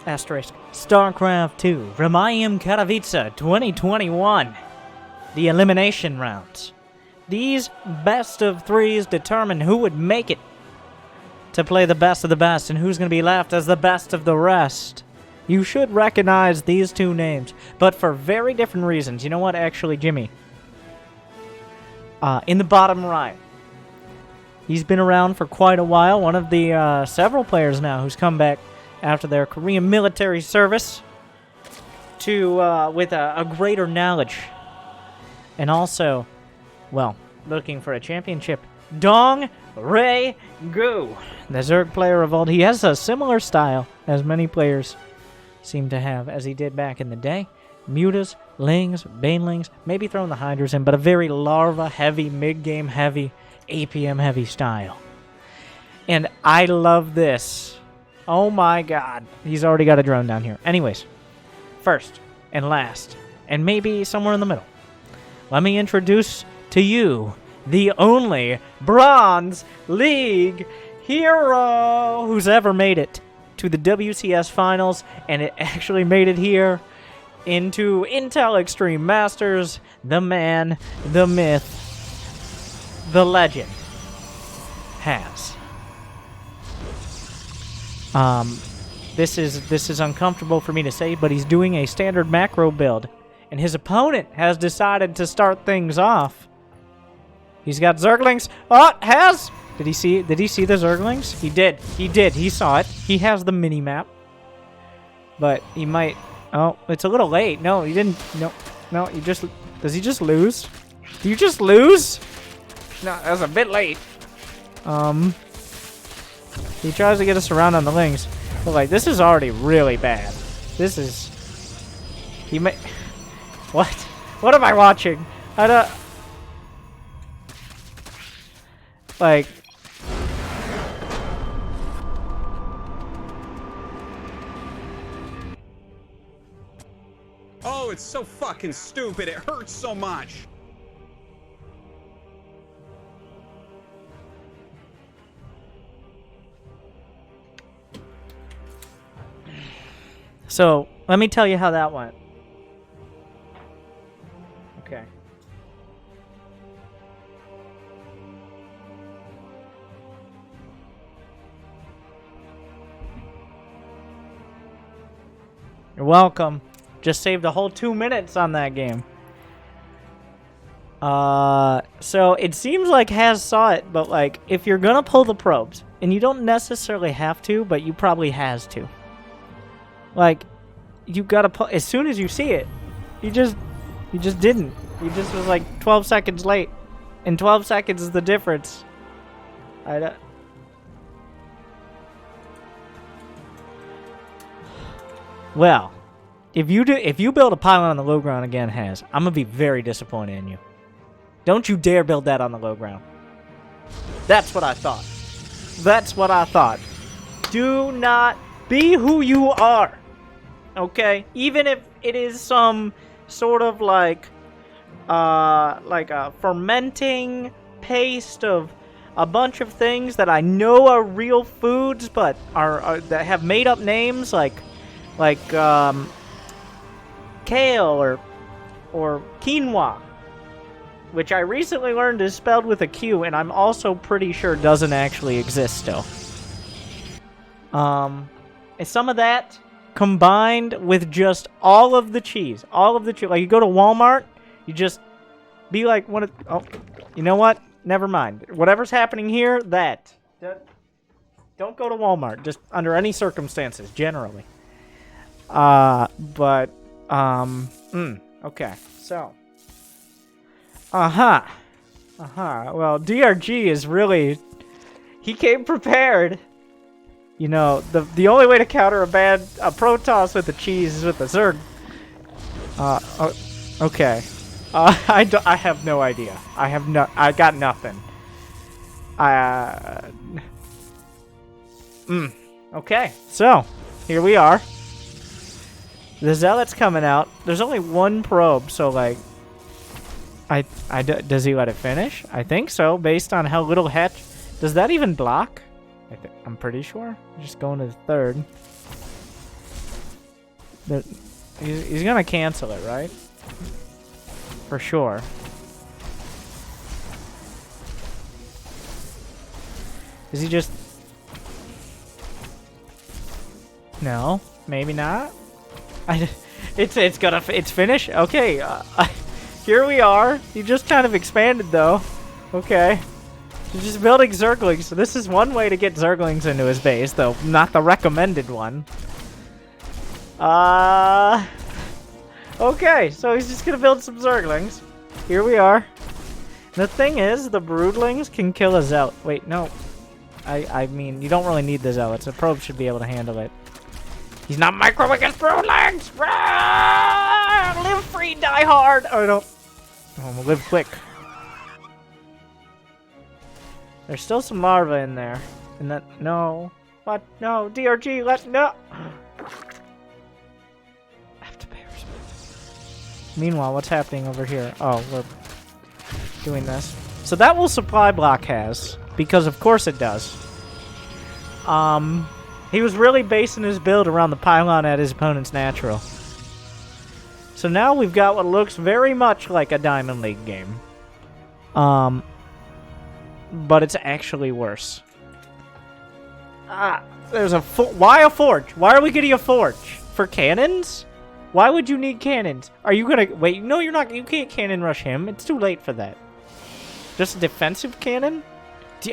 Asterisk. Starcraft 2 from IEM Katowice 2021. The elimination rounds. These best of threes determine who would make it to play the best of the best and who's going to be left as the best of the rest. You should recognize these two names, but for very different reasons. You know what? Actually, Jimmy. In the bottom right. He's been around for quite a while. One of the several players now who's come back after their Korean military service to with a greater knowledge. And also, well, looking for a championship. Dong Ray Gu, the Zerg player of old. He has a similar style as many players seem to have, as he did back in the day. Mutas, Lings, Banelings, maybe throwing the Hydras in, but a very larva-heavy, mid-game heavy, APM-heavy style. And I love this. Oh my god. He's already got a drone down here. Anyways, first and last, and maybe somewhere in the middle, let me introduce to you the only Bronze League hero who's ever made it to the WCS Finals, and it actually made it here into Intel Extreme Masters. The man, the myth, the legend has. This is uncomfortable for me to say, but he's doing a standard macro build, and his opponent has decided to start things off. He's got Zerglings. Oh, has. Did he see the Zerglings? He did. He saw it. He has the mini map. But he might. Oh, it's a little late. No, he didn't. No. He just. Does he just lose? Do you just lose? No, that's a bit late. He tries to get us around on the Lings, but like this is already really bad. This is. He may. What? What am I watching? I don't. Like. Oh, it's so fucking stupid. It hurts so much. So, let me tell you how that went. Okay. You're welcome. Just saved a whole 2 minutes on that game. So it seems like Has saw it, but like, if you're gonna pull the probes, and you don't necessarily have to, but you probably has to. Like, you gotta pull, as soon as you see it, you just didn't. You just was like 12 seconds late. And 12 seconds is the difference. Well, if you build a pylon on the low ground again, Has, I'm gonna be very disappointed in you. Don't you dare build that on the low ground. That's what I thought. That's what I thought. Do not be who you are. Okay? Even if it is some sort of like a fermenting paste of a bunch of things that I know are real foods, but are that have made up names like kale or quinoa, which I recently learned is spelled with a Q, and I'm also pretty sure doesn't actually exist still. And some of that combined with just all of the cheese. Like, you go to Walmart, you just be like, oh, you know what? Never mind. Whatever's happening here, don't go to Walmart, just under any circumstances, generally. Okay, so. Well, DRG is really, he came prepared. You know, the only way to counter a Protoss with the cheese is with the Zerg. Okay. I have no idea. I got nothing. Okay, so, here we are. The Zealot's coming out. There's only one probe, so like, does he let it finish? I think so, based on how little hatch. Does that even block? I'm pretty sure. Just going to the third. He's gonna cancel it, right? For sure. Is he just... No, maybe not. It's finished. Okay, here we are. He just kind of expanded though. Okay, he's just building Zerglings. So this is one way to get Zerglings into his base, though not the recommended one. Okay, so he's just gonna build some Zerglings. Here we are. The thing is, the Broodlings can kill a Zealot. Wait, no. I mean, you don't really need the Zealots. A probe should be able to handle it. He's not micro against Broodlings! Live free, die hard! Oh, no. Oh, live quick. There's still some larvae in there. And that... No. What? No. DRG, no! I have to pay respect. Meanwhile, what's happening over here? Oh, we're doing this. So that will supply block has. Because of course it does. He was really basing his build around the pylon at his opponent's natural. So now we've got what looks very much like a Diamond League game. But it's actually worse. There's a why a forge? Why are we getting a forge? For cannons? Why would you need cannons? Are you gonna wait? No, you're not. You can't cannon rush him. It's too late for that. Just a defensive cannon?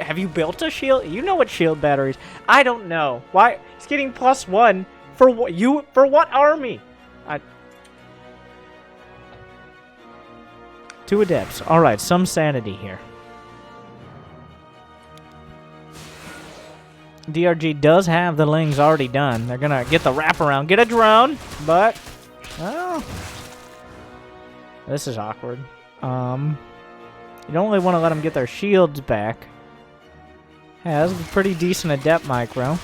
Have you built a shield? You know what shield batteries? I don't know. Why? He's getting +1 for what? For what army? 2 adepts. All right, some sanity here. DRG does have the lings already done. They're gonna get the wraparound, get a drone, but oh, this is awkward. You don't really want to let them get their shields back. Has a pretty decent adept micro.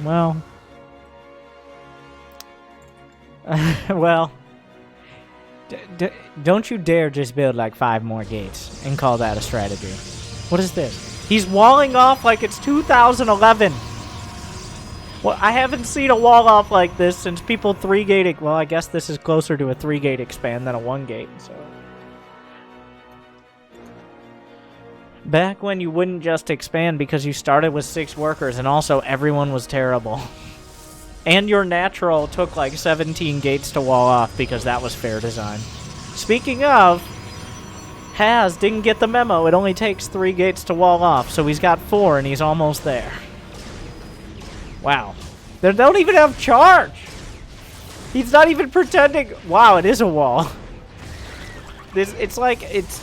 Well, well, don't you dare just build like 5 more gates and call that a strategy. What is this? He's walling off like it's 2011. Well, I haven't seen a wall off like this since people 3-gated. Well, I guess this is closer to a 3-gate expand than a 1-gate, so. Back when you wouldn't just expand because you started with 6 workers and also everyone was terrible. And your natural took like 17 gates to wall off because that was fair design. Speaking of, Has didn't get the memo. It only takes 3 gates to wall off, so he's got 4 and he's almost there. Wow. They don't even have charge! He's not even pretending. Wow, it is a wall. It's like, it's...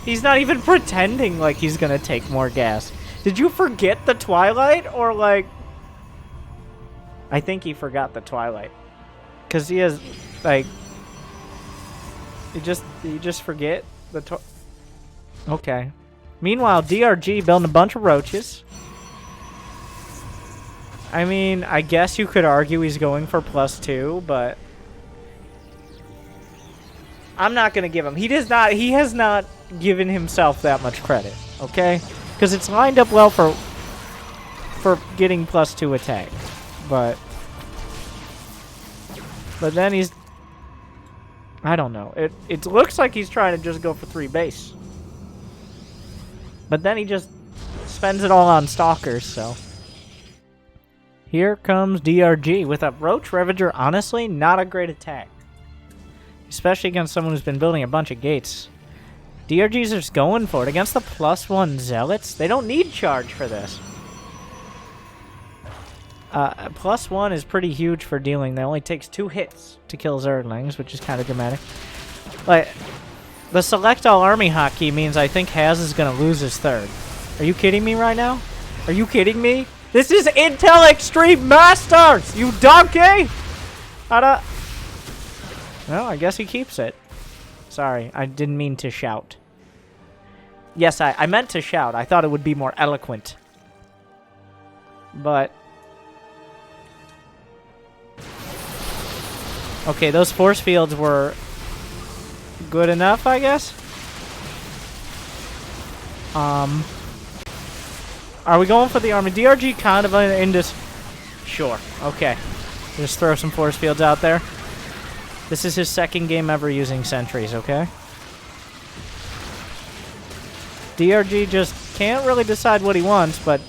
He's not even pretending like he's gonna take more gas. Did you forget the Twilight? Or like... I think he forgot the Twilight. Because he has, like... You just forget the Okay. Meanwhile, DRG building a bunch of roaches. I mean, I guess you could argue he's going for +2, but... I'm not gonna give him. He has not given himself that much credit, okay? Because it's lined up well for getting +2 attack, but then he's, I don't know. It looks like he's trying to just go for 3 base, but then he just spends it all on stalkers. So here comes DRG with a Roach Ravager. Honestly, not a great attack. Especially against someone who's been building a bunch of gates. DRG's just going for it. Against the +1 Zealots, they don't need charge for this. +1 is pretty huge for dealing. That only takes 2 hits to kill Zerglings, which is kind of dramatic. But the select all army hotkey means I think Has is going to lose his 3rd. Are you kidding me right now? Are you kidding me? This is Intel Extreme Masters, you donkey! Well, I guess he keeps it. Sorry, I didn't mean to shout. Yes, I meant to shout. I thought it would be more eloquent. But... okay, those force fields were good enough, I guess? Are we going for the army? DRG kind of in this... Sure. Okay. Just throw some force fields out there. This is his second game ever using sentries, okay? DRG just can't really decide what he wants, but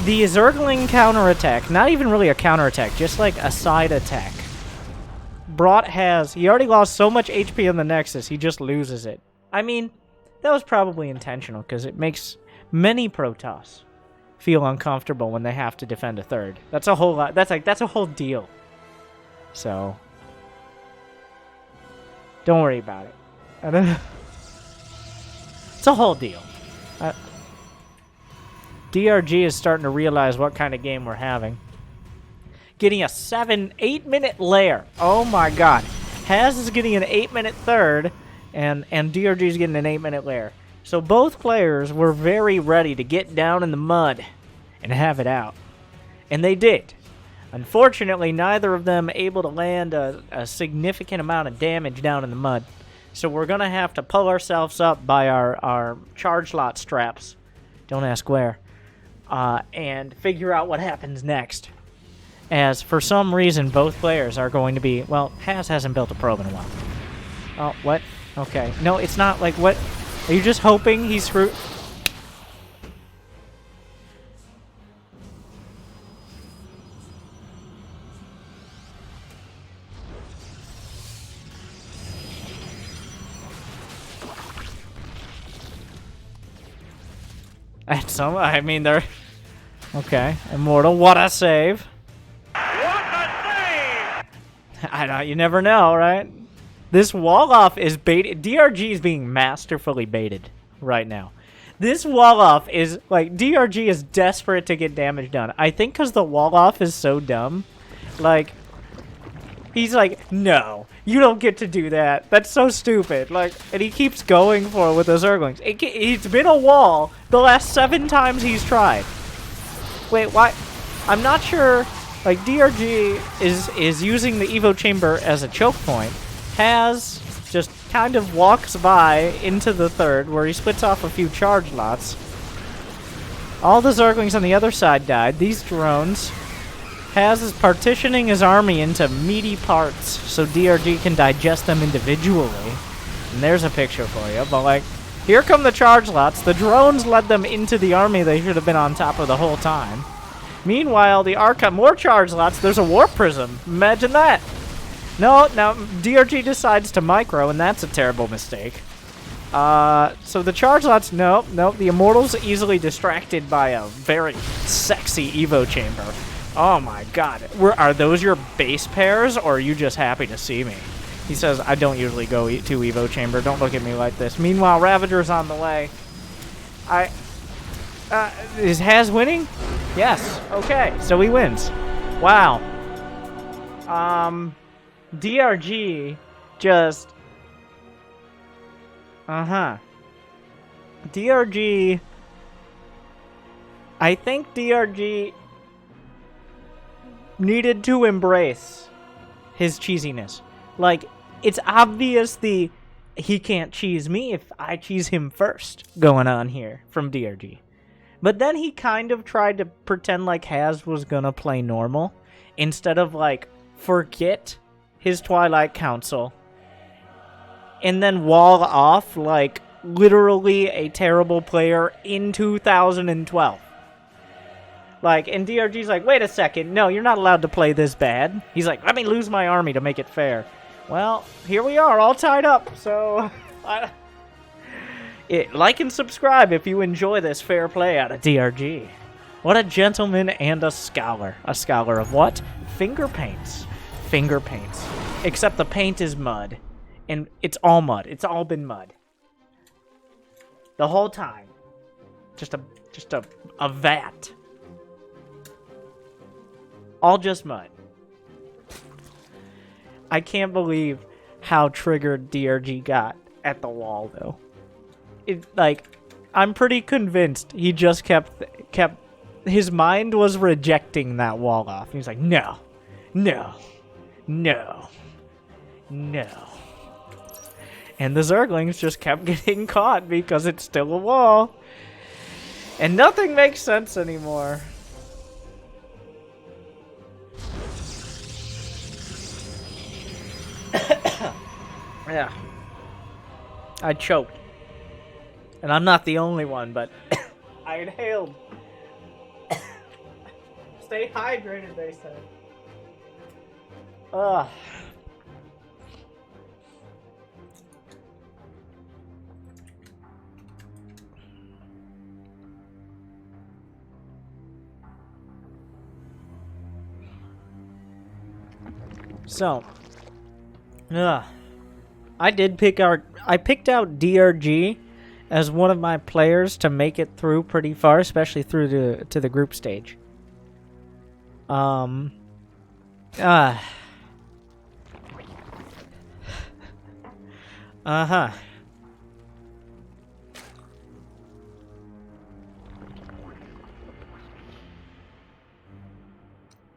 the Zergling counterattack, not even really a counterattack, just like a side attack. He already lost so much HP on the Nexus, he just loses it. I mean, that was probably intentional, because it makes many Protoss feel uncomfortable when they have to defend a third. That's a whole lot. That's a whole deal. So, don't worry about it. It's a whole deal. DRG is starting to realize what kind of game we're having. Getting a 8-minute lair. Oh my god. Haz is getting an 8-minute third, and DRG is getting an 8-minute lair. So both players were very ready to get down in the mud and have it out. And they did. Unfortunately, neither of them able to land a significant amount of damage down in the mud. So we're going to have to pull ourselves up by our charge lot straps. Don't ask where. And figure out what happens next. As for some reason, both players are going to be... Well, Haz hasn't built a probe in a while. Oh, what? Okay. No, it's not like what... Are you just hoping he's through... I mean, they're... Okay. Immortal, what a save. What a save! I know, you never know, right? This wall-off is baited. DRG is being masterfully baited right now. This wall-off is, like, DRG is desperate to get damage done. I think because the wall-off is so dumb. Like, he's like, no, you don't get to do that. That's so stupid. Like, and he keeps going for it with the Zerglings. It's been a wall the last 7 times he's tried. Wait, why? I'm not sure. Like, DRG is using the Evo Chamber as a choke point. Haz just kind of walks by into the third, where he splits off a few charge lots. All the Zerglings on the other side died. These drones. Haz is partitioning his army into meaty parts so DRG can digest them individually. And there's a picture for you. But, like, here come the charge lots. The drones led them into the army they should have been on top of the whole time. Meanwhile, the Arca, more charge lots. There's a warp prism. Imagine that. No, now DRG decides to micro, and that's a terrible mistake. So the charge lots, nope. The Immortal's easily distracted by a very sexy Evo Chamber. Oh my god. Are those your base pairs, or are you just happy to see me? He says, I don't usually go to Evo Chamber. Don't look at me like this. Meanwhile, Ravager's on the way. Is Haz winning? Yes. Okay, so he wins. Wow. DRG just... DRG... I think DRG needed to embrace his cheesiness. Like, it's obvious he can't cheese me if I cheese him first going on here from DRG. But then he kind of tried to pretend like Haz was gonna play normal instead of, like, forget his Twilight Council and then wall off like literally a terrible player in 2012. Like, and DRG's like, wait a second, no, you're not allowed to play this bad. He's like, let me lose my army to make it fair. Well, here we are, all tied up, so... like and subscribe if you enjoy this fair play out of DRG. What a gentleman and a scholar. A scholar of what? Finger paints. Finger paints. Except the paint is mud. And it's all mud. It's all been mud. The whole time. Just a vat. All just mud. I can't believe how triggered DRG got at the wall, though. I'm pretty convinced he just kept... His mind was rejecting that wall off. He was like, no. And the Zerglings just kept getting caught because it's still a wall. And nothing makes sense anymore. Yeah. I choked. And I'm not the only one, but I inhaled. Stay hydrated, they said. Ugh. So, I picked out DRG as one of my players to make it through pretty far, especially through to the group stage.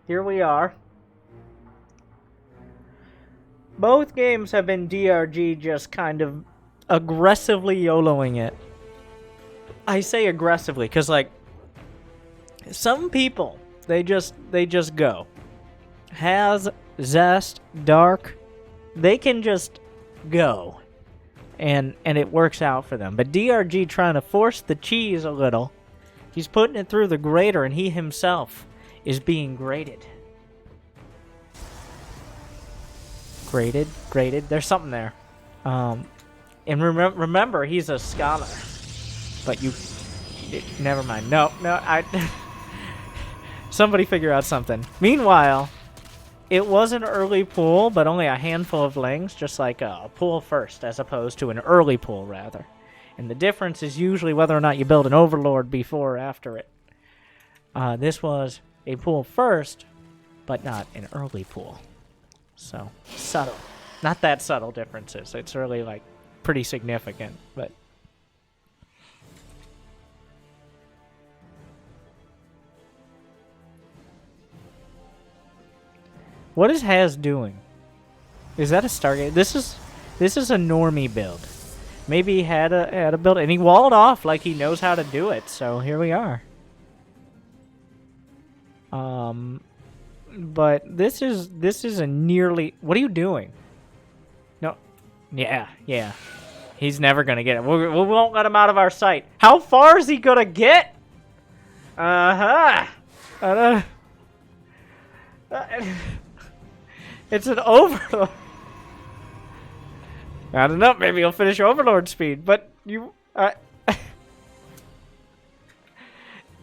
Here we are. Both games have been DRG just kind of aggressively YOLOing it. I say aggressively because, like, some people, they just go. Has, Zest, Dark, they can just go. And it works out for them. But DRG trying to force the cheese a little. He's putting it through the grater and he himself is being grated. Graded. There's something there. And remember, he's a scholar. But never mind. No, somebody figure out something. Meanwhile, it was an early pool, but only a handful of lings, just like a pool first, as opposed to an early pool, rather. And the difference is usually whether or not you build an overlord before or after it. This was a pool first, but not an early pool. So, subtle. Not that subtle differences. It's really, like, pretty significant, but... What is Haz doing? Is that a Stargate? This is a normie build. Maybe he had a build, and he walled off like he knows how to do it, so here we are. But this is a nearly... What are you doing? No. Yeah. He's never going to get it. We won't let him out of our sight. How far is he going to get? It's an overlord. I don't know. Maybe he'll finish overlord speed, but you...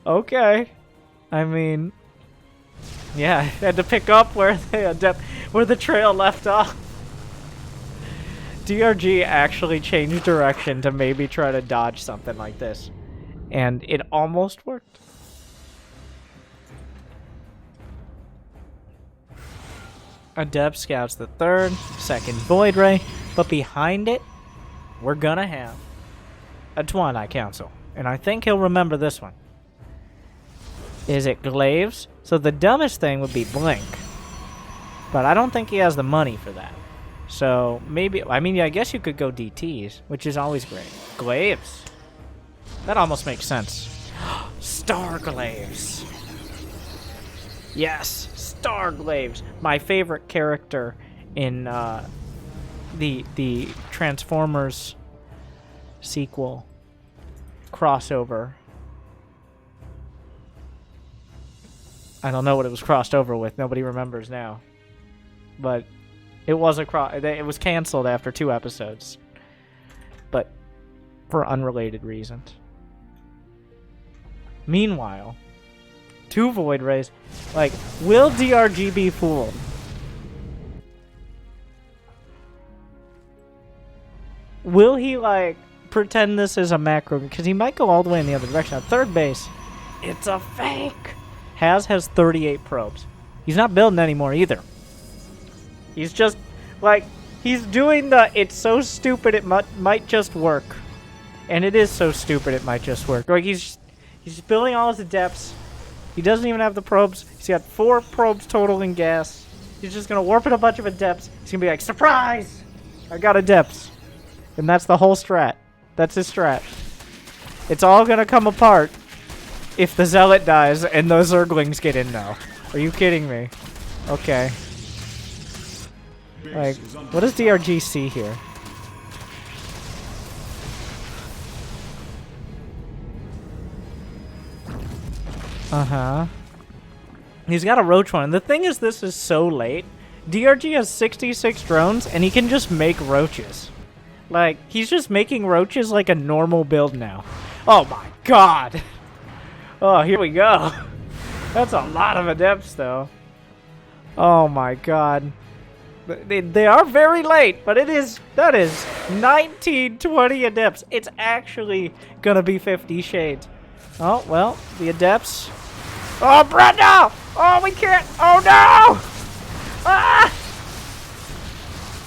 Okay. I mean... Yeah, I had to pick up where the trail left off. DRG actually changed direction to maybe try to dodge something like this. And it almost worked. Adept scouts the third, second Void Ray, but behind it, we're gonna have a Twilight Council. And I think he'll remember this one. Is it Glaives? So the dumbest thing would be Blink. But I don't think he has the money for that. So maybe, I mean, yeah, I guess you could go DTs, which is always great. Glaives. That almost makes sense. Star Glaives. Yes, Star Glaives. My favorite character in the Transformers sequel crossover. I don't know what it was crossed over with. Nobody remembers now. But it was it was canceled after 2 episodes. But for unrelated reasons. Meanwhile, 2 Void Rays. Like, will DRG be fooled? Will he, like, pretend this is a macro? Because he might go all the way in the other direction. At third base, it's a fake. Has 38 probes. He's not building anymore either. He's just, like, he's doing the, it's so stupid it might just work. And it is so stupid it might just work. Like, he's building all his adepts. He doesn't even have the probes. He's got 4 probes total in gas. He's just going to warp in a bunch of adepts. He's going to be like, surprise! I got adepts. And that's the whole strat. That's his strat. It's all gonna come apart if the Zealot dies and those Zerglings get in now. Are you kidding me? Okay. Like, what does DRG see here? Uh-huh. He's got a roach one. And the thing is, this is so late. DRG has 66 drones, and he can just make roaches. Like, he's just making roaches like a normal build now. Oh my god! Oh, here we go. That's a lot of adepts, though. Oh my god. They are very late, but that is 19, 20 adepts. It's actually gonna be 50 shades. Oh, well, the adepts. Oh, Brenda! Oh, we can't. Oh, no! Ah!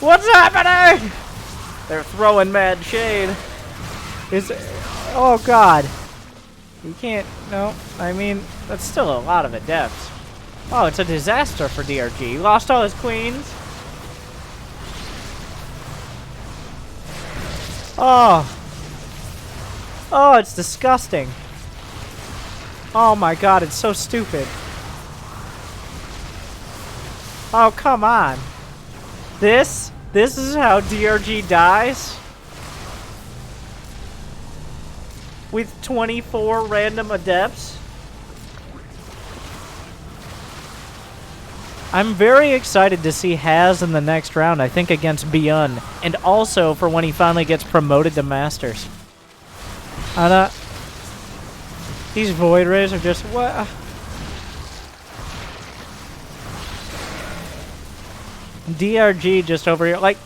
What's happening? They're throwing mad shade. Oh, God. You can't. No, I mean, that's still a lot of adepts. Oh, it's a disaster for DRG. He lost all his queens. Oh. Oh, it's disgusting. Oh my god, it's so stupid. Oh, come on. This is how DRG dies? With 24 random adepts? I'm very excited to see Haz in the next round, I think against Beyond, and also for when he finally gets promoted to Masters. These Void Rays are just what? DRG just over here. Like,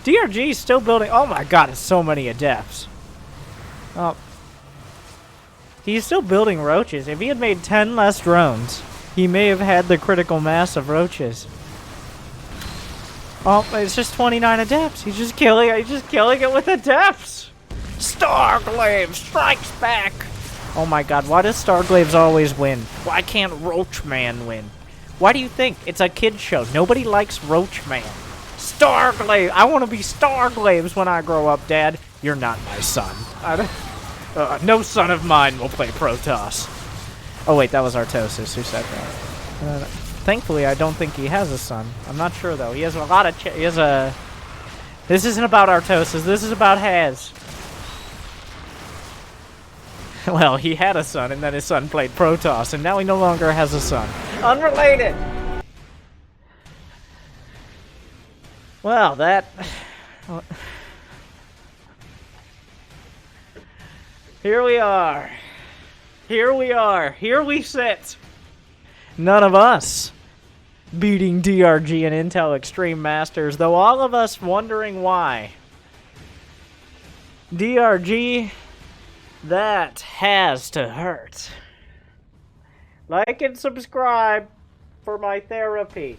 DRG is still building. Oh my god, it's so many adepts. Oh. He's still building roaches. If he had made 10 less drones, he may have had the critical mass of roaches. Oh, it's just 29 adepts. He's just killing it with adepts. Starglaive strikes back. Oh my god, why does Starglaives always win? Why can't Roachman win? Why do you think? It's a kid's show. Nobody likes Roachman. Starglaive! I want to be Starglaives when I grow up, Dad. You're not my son. No son of mine will play Protoss. Oh wait, that was Artosis who said that. Thankfully, I don't think he has a son. I'm not sure though. He has a lot of This isn't about Artosis. This is about Haz. Well, he had a son, and then his son played Protoss, and now he no longer has a son. Unrelated! Well, that... Here we are. Here we are. Here we sit. None of us beating DRG and Intel Extreme Masters, though all of us wondering why. DRG... That has to hurt. Like and subscribe for my therapy.